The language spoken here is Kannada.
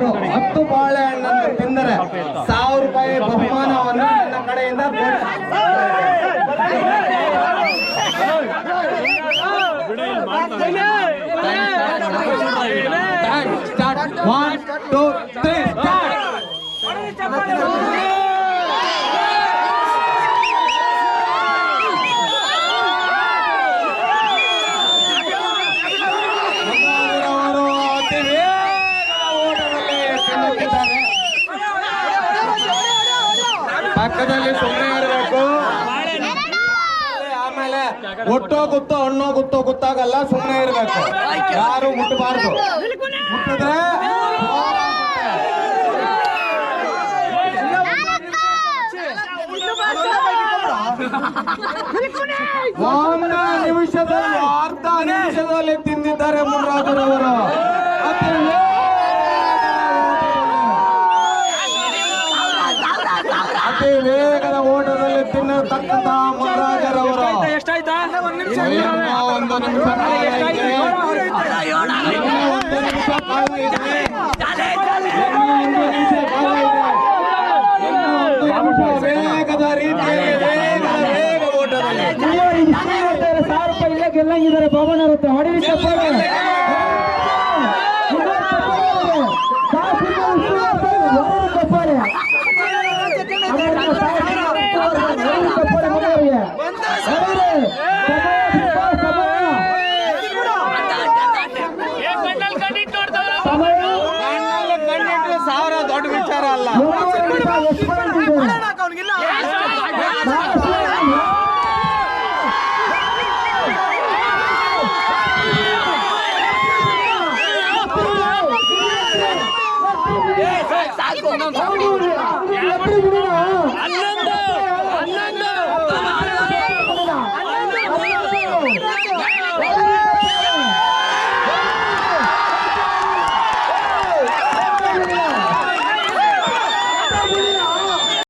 10 ಬಾಳೆಹಣ್ಣನ್ನು ತಿಂದರೆ 1000 ರೂಪಾಯಿ ಬಹುಮಾನವನ್ನು ನನ್ನ ಕಡೆಯಿಂದ One, two, three, start. ಪಕ್ಕದಲ್ಲಿ ಸುಮ್ಮನೆ ಇರಬೇಕು. ಆಮೇಲೆ ಒಟ್ಟೋ ಗುತ್ತೋ ಹಣ್ಣೋ ಗುತ್ತೋ ಗೊತ್ತಾಗಲ್ಲ, ಸುಮ್ಮನೆ ಇರಬೇಕು, ಯಾರು ಮುಟ್ಟಬಾರ್ದು. ಮುಟ್ಟಿದ್ರೆ ಒಂದು ನಿಮಿಷದಲ್ಲಿ ಅರ್ಧ ನಿಮಿಷದಲ್ಲಿ ತಿಂದಿದ್ದಾರೆ ಮುನ್ರಾಜರವರು. ಅತಿ ವೇಗದ ಓಟದಲ್ಲಿ ತಿನ್ನತಕ್ಕಂತಹ ಮುನ್ರಾಜರವರು. ಒಂದು ನಿಮಿಷ ವೇಗದ ರೀತಿಯಲ್ಲಿ ವೇಗ ಓಟದಲ್ಲಿ 1000 ರೂಪಾಯಿ ಇಲ್ಲೇ ಗೆಲ್ಲಂಗಿದ್ದಾರೆ ಬಾಬನವರತ್ತೆ. ಹೊಡಿರಿ ಚಪ್ಪಾಳೆ. ಸಾವಿರ ದೊಡ್ಡ ವಿಚಾರ ಅಲ್ಲ.